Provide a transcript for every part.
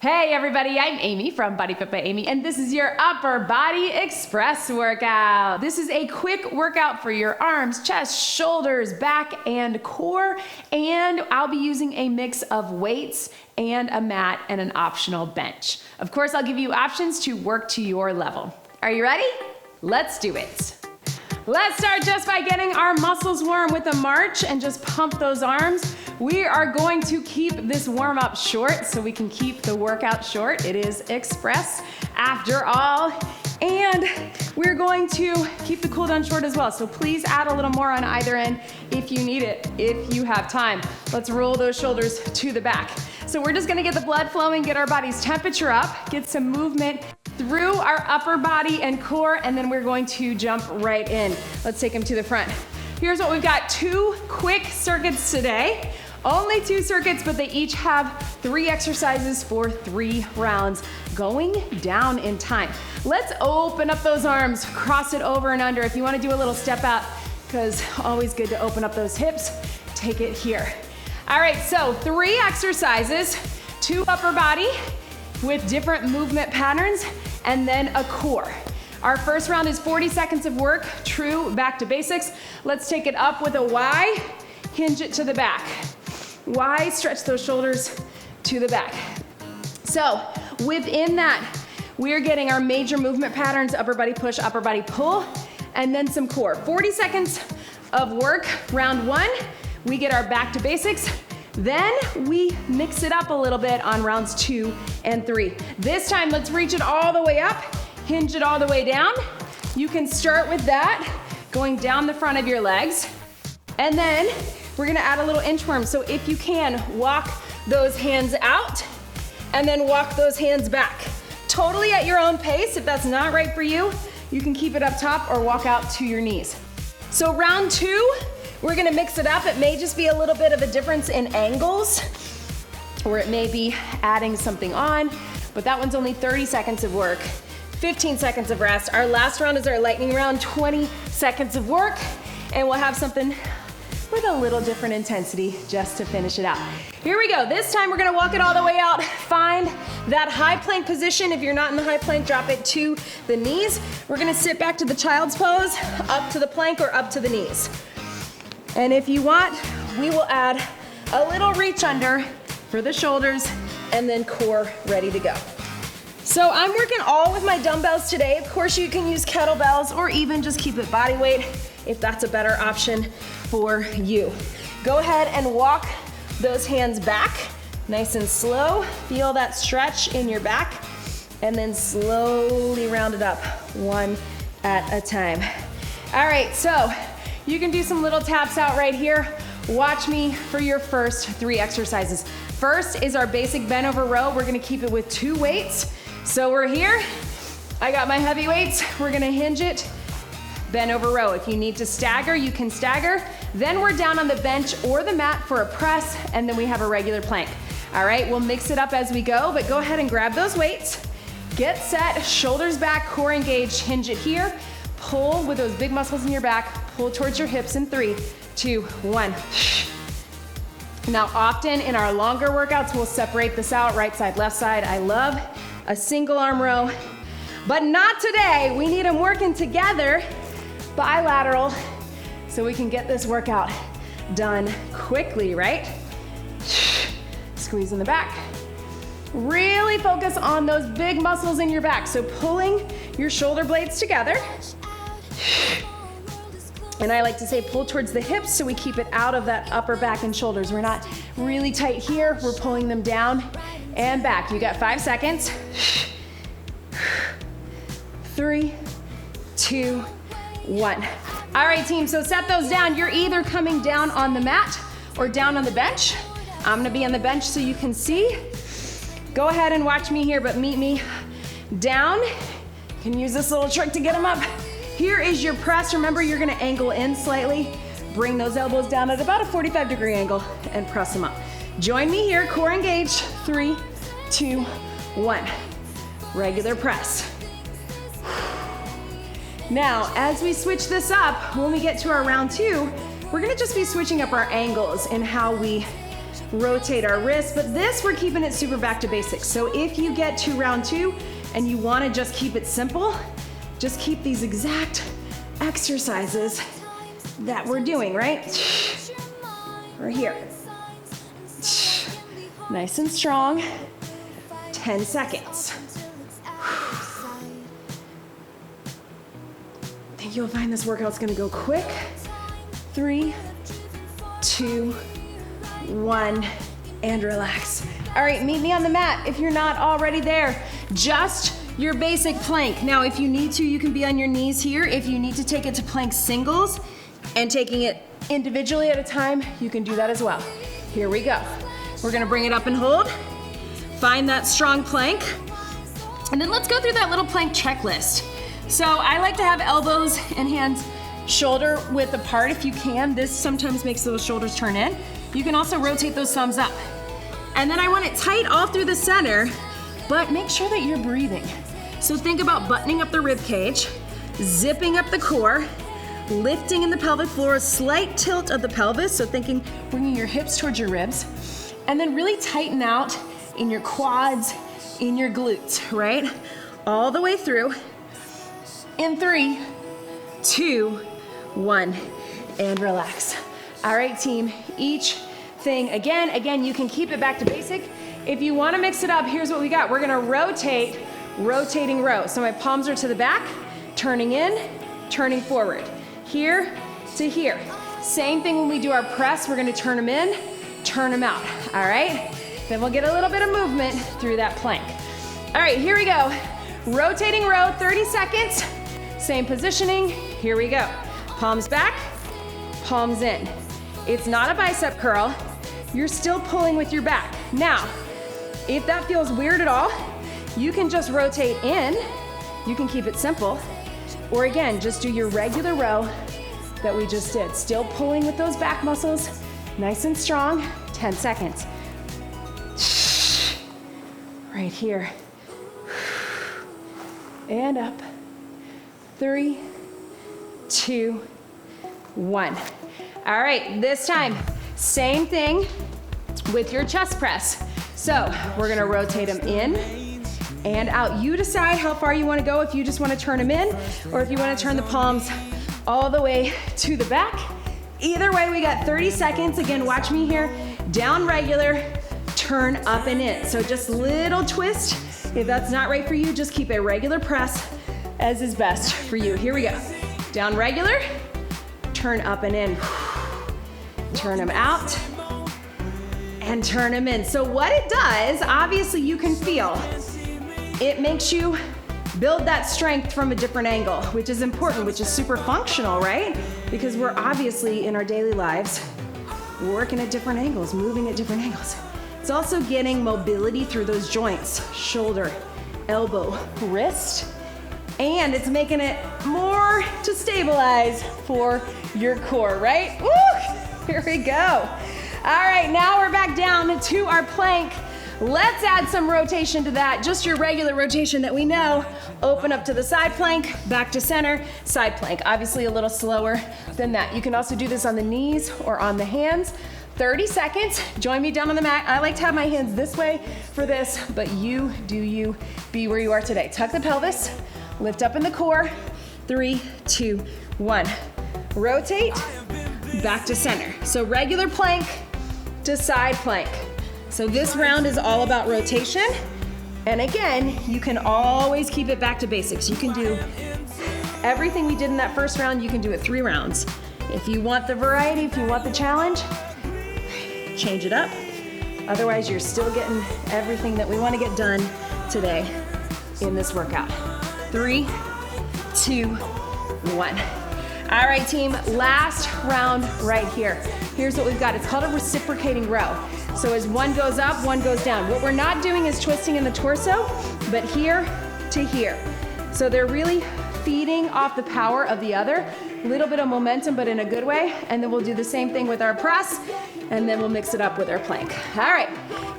Hey everybody, I'm Amy from BodyFit by Amy, and this is your Upper Body Express workout. This is a quick workout for your arms, chest, shoulders, back, and core, and I'll be using a mix of weights and a mat and an optional bench. Of course, I'll give you options to work to your level. Are you ready? Let's do it. Let's start just by getting our muscles warm with a march and just pump those arms. We are going to keep this warm up short so we can keep the workout short. It is express after all. And we're going to keep the cool down short as well. So please add a little more on either end if you need it, if you have time. Let's roll those shoulders to the back. So we're just gonna get the blood flowing, get our body's temperature up, get some movement through our upper body and core, and then we're going to jump right in. Let's take them to the front. Here's what we've got: 2 quick circuits today. Only 2 circuits, but they each have 3 exercises for 3 rounds, going down in time. Let's open up those arms, cross it over and under. If you wanna do a little step out, because always good to open up those hips, take it here. All right, so 3 exercises, 2 upper body with different movement patterns, and then a core. Our first round is 40 seconds of work, true back to basics. Let's take it up with a Y, hinge it to the back. Y, stretch those shoulders to the back. So within that, we're getting our major movement patterns: upper body push, upper body pull, and then some core. 40 seconds of work, round 1. We get our back to basics. Then we mix it up a little bit on rounds 2 and 3. This time, let's reach it all the way up, hinge it all the way down. You can start with that, going down the front of your legs. And then we're gonna add a little inchworm. So if you can, walk those hands out and then walk those hands back. Totally at your own pace. If that's not right for you, you can keep it up top or walk out to your knees. So round 2, we're gonna mix it up. It may just be a little bit of a difference in angles, or it may be adding something on, but that one's only 30 seconds of work, 15 seconds of rest. Our last round is our lightning round, 20 seconds of work, and we'll have something with a little different intensity just to finish it out. Here we go. This time we're gonna walk it all the way out. Find that high plank position. If you're not in the high plank, drop it to the knees. We're gonna sit back to the child's pose, up to the plank or up to the knees. And if you want, we will add a little reach under for the shoulders and then core ready to go. So I'm working all with my dumbbells today. Of course, you can use kettlebells or even just keep it body weight if that's a better option for you. Go ahead and walk those hands back, nice and slow. Feel that stretch in your back, and then slowly round it up, one at a time. All right, so you can do some little taps out right here. Watch me for your first 3 exercises. First is our basic bent over row. We're gonna keep it with 2 weights. So we're here. I got my heavy weights. We're gonna hinge it, bent over row. If you need to stagger, you can stagger. Then we're down on the bench or the mat for a press, and then we have a regular plank. All right, we'll mix it up as we go, but go ahead and grab those weights. Get set, shoulders back, core engaged, hinge it here. Pull with those big muscles in your back, pull towards your hips in 3, 2, 1. Now, often in our longer workouts, we'll separate this out, right side, left side. I love a single arm row, but not today. We need them working together, bilateral, so we can get this workout done quickly, right? Squeeze in the back. Really focus on those big muscles in your back. So pulling your shoulder blades together. And I like to say pull towards the hips so we keep it out of that upper back and shoulders. We're not really tight here. We're pulling them down and back. You got 5 seconds. 3, 2, 1. All right, team, so set those down. You're either coming down on the mat or down on the bench. I'm gonna be on the bench so you can see. Go ahead and watch me here, but meet me down. You can use this little trick to get them up. Here is your press. Remember, you're gonna angle in slightly. Bring those elbows down at about a 45-degree angle and press them up. Join me here, core engaged. 3, 2, 1. Regular press. Now, as we switch this up, when we get to our round 2, we're gonna just be switching up our angles and how we rotate our wrists, but this we're keeping it super back to basics. So if you get to round 2 and you wanna just keep it simple, just keep these exact exercises that we're doing, right? We're here. Nice and strong, 10 seconds. I think you'll find this workout's gonna go quick. 3, 2, 1, and relax. All right, meet me on the mat if you're not already there. Just your basic plank. Now, if you need to, you can be on your knees here. If you need to take it to plank singles and taking it individually at a time, you can do that as well. Here we go. We're gonna bring it up and hold. Find that strong plank. And then let's go through that little plank checklist. So I like to have elbows and hands shoulder width apart if you can. This sometimes makes those shoulders turn in. You can also rotate those thumbs up. And then I want it tight all through the center, but make sure that you're breathing. So think about buttoning up the rib cage, zipping up the core, lifting in the pelvic floor, a slight tilt of the pelvis, so thinking bringing your hips towards your ribs, and then really tighten out in your quads, in your glutes, right? All the way through. In 3, 2, 1, and relax. All right, team, each thing, again, you can keep it back to basic. If you wanna mix it up, here's what we got. We're gonna rotate, rotating row. So my palms are to the back, turning in, turning forward. Here to here. Same thing when we do our press, we're gonna turn them in, turn them out, all right? Then we'll get a little bit of movement through that plank. All right, here we go. Rotating row, 30 seconds. Same positioning, here we go. Palms back, palms in. It's not a bicep curl. You're still pulling with your back. Now, if that feels weird at all, you can just rotate in. You can keep it simple. Or again, just do your regular row that we just did. Still pulling with those back muscles, nice and strong, 10 seconds. Right here. And up. 3, 2, 1. All right, this time, same thing with your chest press. So we're gonna rotate them in and out. You decide how far you wanna go, if you just wanna turn them in or if you wanna turn the palms all the way to the back. Either way, we got 30 seconds. Again, watch me here. Down regular, turn up and in. So just little twist. If that's not right for you, just keep a regular press as is best for you. Here we go. Down regular, turn up and in. Turn them out and turn them in. So what it does, obviously you can feel, it makes you build that strength from a different angle, which is important, which is super functional, right? Because we're obviously in our daily lives working at different angles, moving at different angles. It's also getting mobility through those joints, shoulder, elbow, wrist, and it's making it more to stabilize for your core, right? Woo! Here we go. All right, now we're back down to our plank. Let's add some rotation to that, just your regular rotation that we know. Open up to the side plank, back to center, side plank. Obviously a little slower than that. You can also do this on the knees or on the hands. 30 seconds, join me down on the mat. I like to have my hands this way for this, but you do you, be where you are today. Tuck the pelvis, lift up in the core. 3, 2, 1. Rotate, back to center. So regular plank to side plank. So this round is all about rotation. And again, you can always keep it back to basics. You can do everything we did in that first round, you can do it 3 rounds. If you want the variety, if you want the challenge, change it up. Otherwise, you're still getting everything that we want to get done today in this workout. 3, 2, 1. All right, team, last round right here. Here's what we've got. It's called a reciprocating row. So as one goes up, one goes down. What we're not doing is twisting in the torso, but here to here. So they're really feeding off the power of the other. A little bit of momentum, but in a good way. And then we'll do the same thing with our press, and then we'll mix it up with our plank. All right,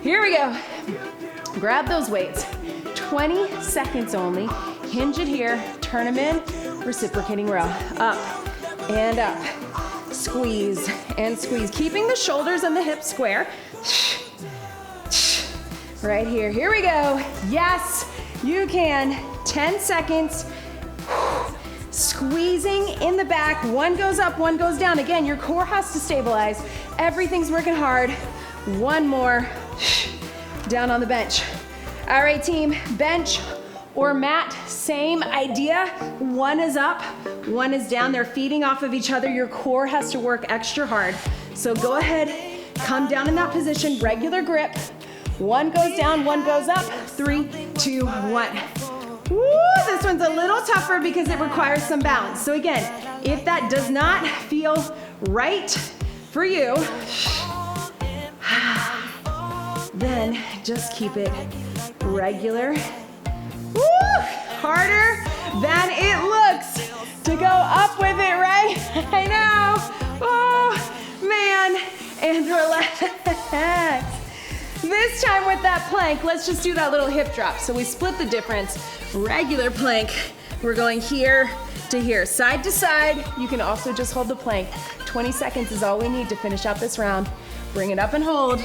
here we go. Grab those weights. 20 seconds only. Hinge it here, turn them in, reciprocating row. Up and up. Squeeze and squeeze. Keeping the shoulders and the hips square. right here. Here we go. Yes, you can. 10 seconds. Squeezing in the back. One goes up, one goes down. Again, your core has to stabilize. Everything's working hard. One more. Down on the bench. All right, team. Bench or mat, same idea. One is up, one is down. They're feeding off of each other. Your core has to work extra hard. So go ahead, come down in that position, regular grip. One goes down, one goes up. 3, 2, 1. Woo, this one's a little tougher because it requires some balance. So again, if that does not feel right for you, then just keep it regular. Woo! Harder than it looks to go up with it, right? I know. Oh, man. And relax. This time with that plank, let's just do that little hip drop. So we split the difference. Regular plank, we're going here to here, side to side. You can also just hold the plank. 20 seconds is all we need to finish out this round. Bring it up and hold.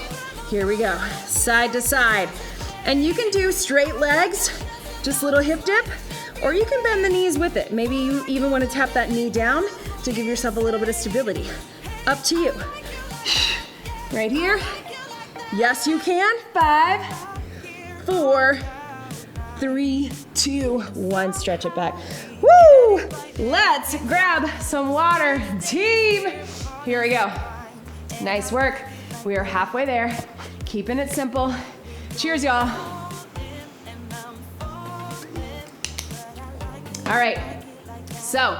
Here we go, side to side. And you can do straight legs, just little hip dip, or you can bend the knees with it. Maybe you even want to tap that knee down to give yourself a little bit of stability. Up to you. Right here. Yes, you can. 5, 4, 3, 2, 1. Stretch it back. Woo! Let's grab some water, team. Here we go. Nice work. We are halfway there. Keeping it simple. Cheers, y'all. All right, so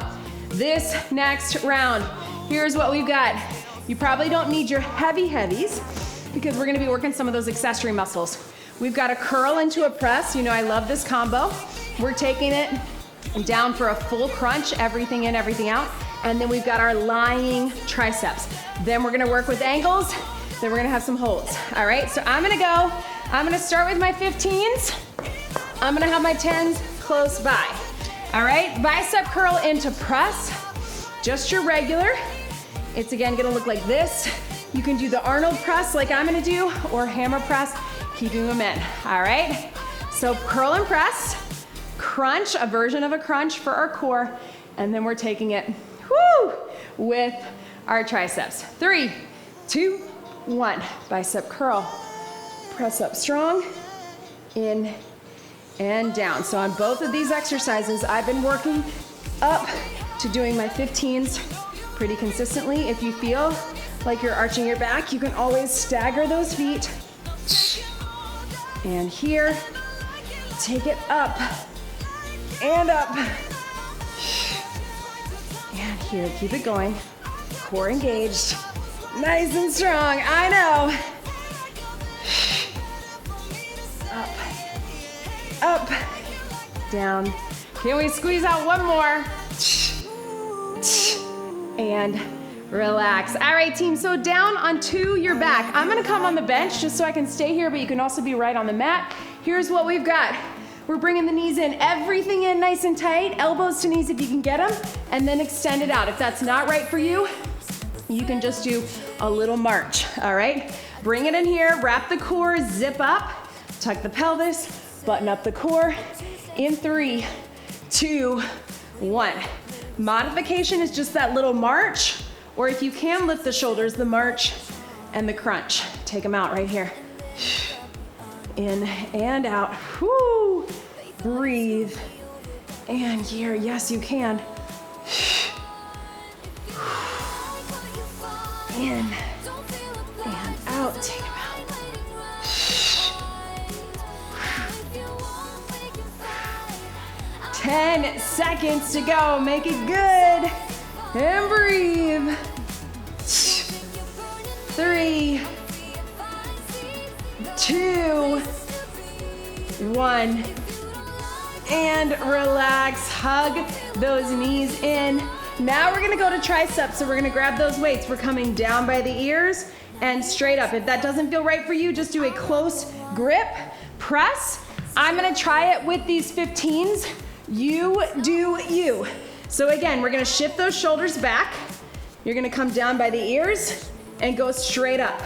this next round, here's what we've got. You probably don't need your heavies because we're gonna be working some of those accessory muscles. We've got a curl into a press. You know I love this combo. We're taking it down for a full crunch, everything in, everything out. And then we've got our lying triceps. Then we're gonna work with angles. Then we're gonna have some holds. All right, so I'm gonna start with my 15s. I'm gonna have my 10s close by. All right, bicep curl into press, just your regular. It's again gonna look like this. You can do the Arnold press like I'm gonna do, or hammer press, keeping them in, all right? So curl and press, crunch, a version of a crunch for our core, and then we're taking it, whoo, with our triceps. 3, 2, 1, bicep curl, press up strong, in and down. So on both of these exercises, I've been working up to doing my 15s pretty consistently. If you feel like you're arching your back, you can always stagger those feet. And here, take it up and up. And here, keep it going. Core engaged, nice and strong, I know. Up, down. Can we squeeze out one more? And relax. All right, team, so down onto your back. I'm gonna come on the bench just so I can stay here, but you can also be right on the mat. Here's what we've got. We're bringing the knees in, everything in nice and tight, elbows to knees if you can get them, and then extend it out. If that's not right for you, you can just do a little march, all right? Bring it in here, wrap the core, zip up, tuck the pelvis, button up the core in 3, 2, 1. Modification is just that little march, or if you can lift the shoulders, the march and the crunch. Take them out right here. In and out. Whoo! Breathe. And here, yes, you can. In and out. Take them out. 10 seconds to go. Make it good. And breathe. 3, 2, 1. And relax. Hug those knees in. Now we're gonna go to triceps. So we're gonna grab those weights. We're coming down by the ears and straight up. If that doesn't feel right for you, just do a close grip press. I'm gonna try it with these 15s. You do you. So again, we're gonna shift those shoulders back. You're gonna come down by the ears and go straight up.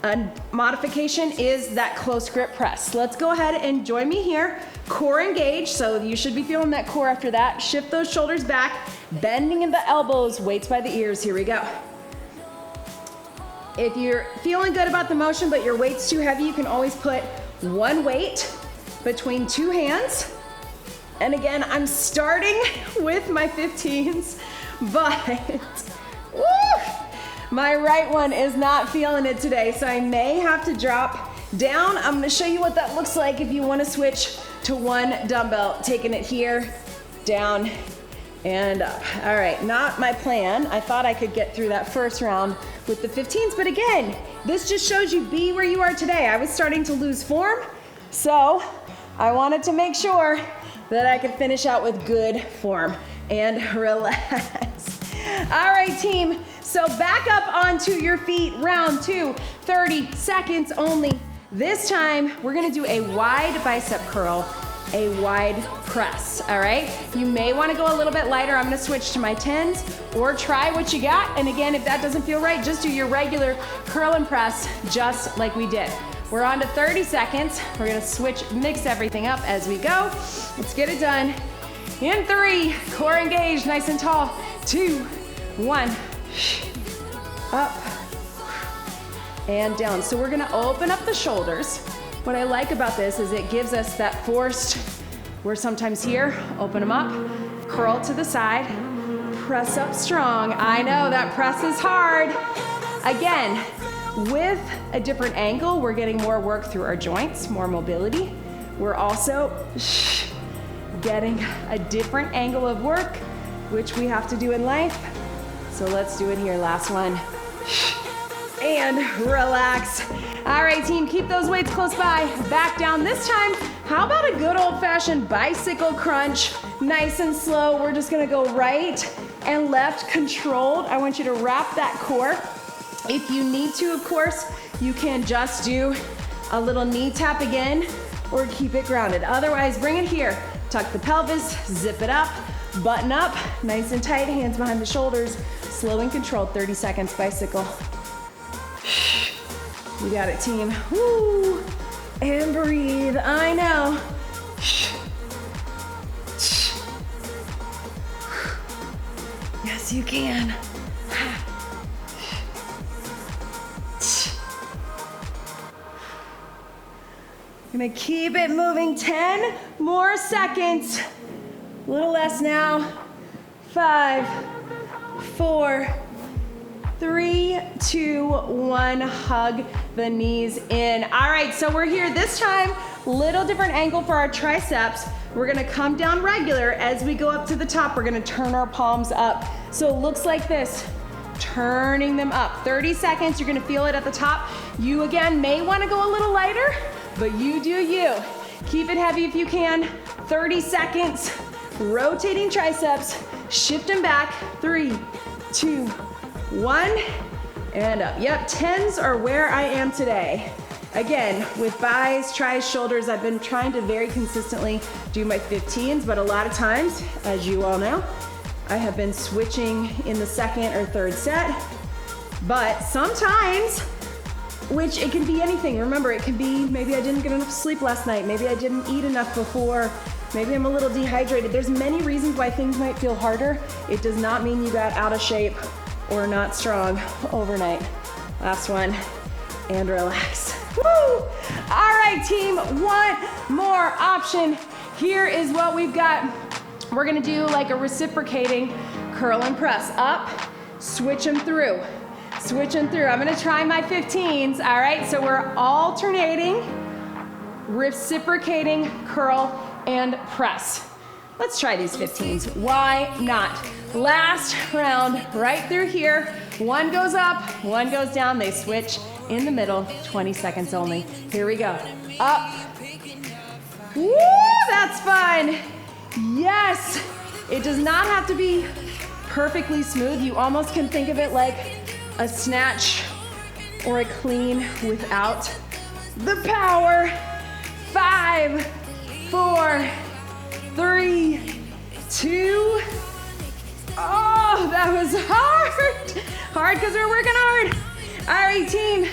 A modification is that close grip press. Let's go ahead and join me here. Core engaged, so you should be feeling that core after that. Shift those shoulders back, bending in the elbows, weights by the ears. Here we go. If you're feeling good about the motion, but your weight's too heavy, you can always put one weight between two hands. And again, I'm starting with my 15s, but woo, my right one is not feeling it today, so I may have to drop down. I'm gonna show you what that looks like if you wanna switch to one dumbbell, taking it here, down, and up. All right, not my plan. I thought I could get through that first round with the 15s, but again, this just shows you be where you are today. I was starting to lose form, so I wanted to make sure that I could finish out with good form and relax. All right, team, so back up onto your feet, round 2, 30 seconds only. This time, we're gonna do a wide bicep curl, a wide press, all right? You may wanna go a little bit lighter. I'm gonna switch to my 10s, or try what you got. And again, if that doesn't feel right, just do your regular curl and press, just like we did. We're on to 30 seconds. We're gonna switch, mix everything up as we go. Let's get it done. In 3, core engaged, nice and tall. 2, 1, up and down. So we're gonna open up the shoulders. What I like about this is it gives us that forced, we're sometimes here, open them up, curl to the side, press up strong. I know that press is hard. Again, with a different angle, we're getting more work through our joints, more mobility. We're also getting a different angle of work, which we have to do in life. So let's do it here, last one. And relax. All right, team, keep those weights close by. Back down. This time, how about a good old-fashioned bicycle crunch? Nice and slow. We're just gonna go right and left controlled. I want you to wrap that core. If you need to, of course, you can just do a little knee tap again or keep it grounded. Otherwise, bring it here. Tuck the pelvis, zip it up, button up, nice and tight, hands behind the shoulders. Slow and controlled, 30 seconds, bicycle. You got it, team. Woo. And breathe, I know. Yes, you can. Gonna keep it moving, 10 more seconds. A little less now. 5, 4, 3, 2, 1, hug the knees in. All right, so we're here this time, little different angle for our triceps. We're gonna come down regular. As we go up to the top, we're gonna turn our palms up. So it looks like this, turning them up. 30 seconds, you're gonna feel it at the top. You again may wanna go a little lighter, but you do you. Keep it heavy if you can. 30 seconds, rotating triceps, shift them back. 3, 2, 1, and up. Yep, 10s are where I am today. Again, with buys, tries, shoulders, I've been trying to very consistently do my 15s, but a lot of times, as you all know, I have been switching in the second or third set. But sometimes, which it can be anything. Remember, it can be maybe I didn't get enough sleep last night, maybe I didn't eat enough before, maybe I'm a little dehydrated. There's many reasons why things might feel harder. It does not mean you got out of shape or not strong overnight. Last one, and relax. Woo! All right, team, one more option. Here is what we've got. We're gonna do like a reciprocating curl and press. Up, switch them through. Switch them through. I'm gonna try my 15s, all right? So we're alternating, reciprocating curl and press. Let's try these 15s. Why not? Last round, right through here. One goes up, one goes down. They switch in the middle, 20 seconds only. Here we go. Up. Woo, that's fun. Yes. It does not have to be perfectly smooth. You almost can think of it like a snatch or a clean without the power. 5, 4, 3, 2. Oh, that was hard. Hard because we're working hard. All right, team.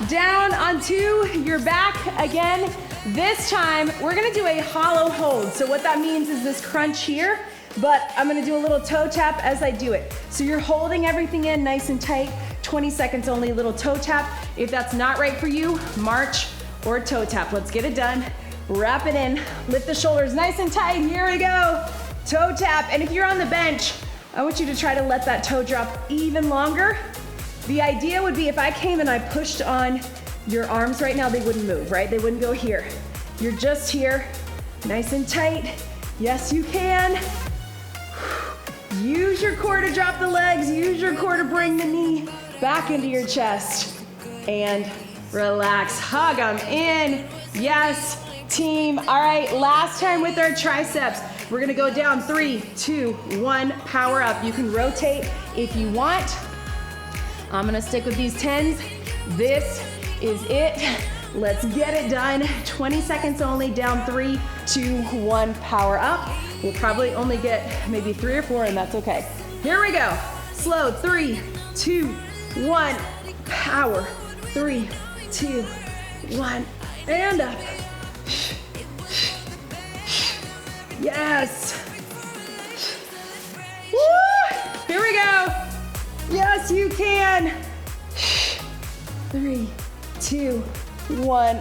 down onto your back again. This time, we're gonna do a hollow hold. So what that means is this crunch here, but I'm gonna do a little toe tap as I do it. So you're holding everything in nice and tight, 20 seconds only, little toe tap. If that's not right for you, march or toe tap. Let's get it done. Wrap it in, lift the shoulders nice and tight, here we go. Toe tap, and if you're on the bench, I want you to try to let that toe drop even longer. The idea would be if I came and I pushed on your arms right now, they wouldn't move, right? They wouldn't go here. You're just here, nice and tight. Yes, you can. Use your core to drop the legs, use your core to bring the knee back into your chest. And relax, hug them in. Yes, team. All right, last time with our triceps. We're gonna go down, 3, 2, 1, power up. You can rotate if you want. I'm gonna stick with these 10s. This is it. Let's get it done. 20 seconds only, down, 3, 2, 1, power up. We'll probably only get maybe 3 or 4, and that's okay. Here we go. Slow, 3, 2, 1, power. 3, 2, 1, and up. Yes. Woo! Here we go. Yes, you can. 3, 2, 1,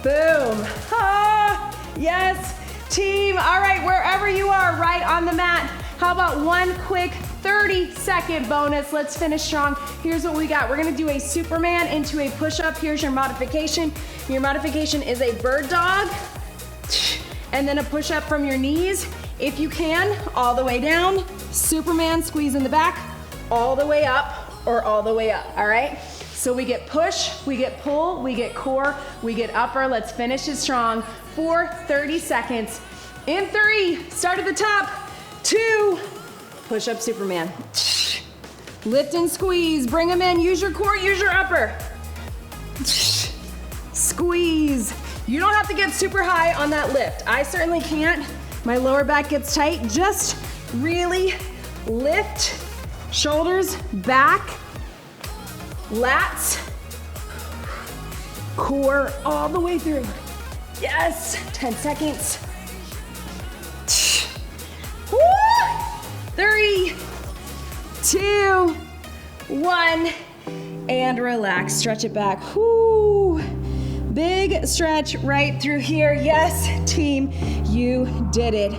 boom. Ah, yes, team. All right, wherever you are, right on the mat. How about one quick 30-second bonus? Let's finish strong. Here's what we got. We're gonna do a Superman into a push-up. Here's your modification. Your modification is a bird dog, and then a push-up from your knees. If you can, all the way down. Superman, squeeze in the back, all the way up, or all the way up, all right? So we get push, we get pull, we get core, we get upper. Let's finish it strong for 30 seconds. In 3, start at the top. 2, push up Superman. Lift and squeeze, bring them in, use your core, use your upper. Squeeze. You don't have to get super high on that lift. I certainly can't. My lower back gets tight. Just really lift, shoulders back, lats, core all the way through. Yes, 10 seconds. 3, 2, 1, and relax. Stretch it back. Whoo. Big stretch right through here. Yes, team, you did it.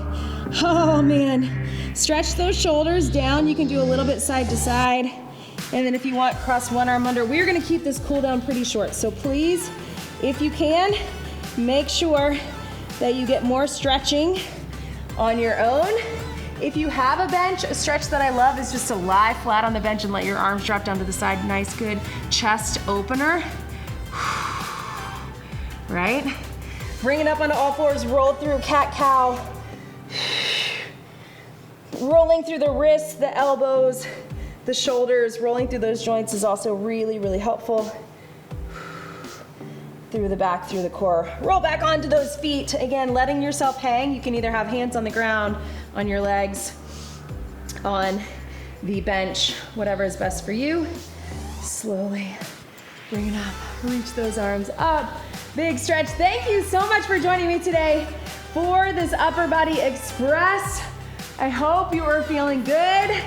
Oh man. Stretch those shoulders down. You can do a little bit side to side. And then if you want, cross one arm under. We're gonna keep this cool down pretty short. So please, if you can, make sure that you get more stretching on your own. If you have a bench, a stretch that I love is just to lie flat on the bench and let your arms drop down to the side. Nice, good chest opener. Right? Bring it up onto all fours, roll through cat-cow. Rolling through the wrists, the elbows, the shoulders, rolling through those joints is also really, really helpful. Through the back, through the core. Roll back onto those feet. Again, letting yourself hang. You can either have hands on the ground, on your legs, on the bench, whatever is best for you. Slowly bring it up, reach those arms up. Big stretch. Thank you so much for joining me today for this Upper Body Express. I hope you are feeling good.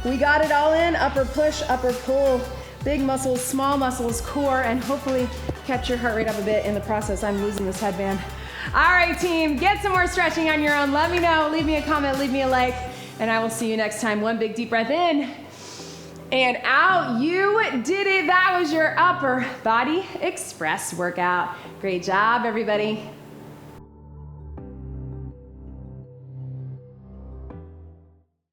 We got it all in, upper push, upper pull, big muscles, small muscles, core, and hopefully kept your heart rate up a bit in the process. I'm losing this headband. All right, team, get some more stretching on your own. Let me know, leave me a comment, leave me a like, and I will see you next time. One big deep breath in and out. You did it. That was your Upper Body Express workout. Great job, everybody.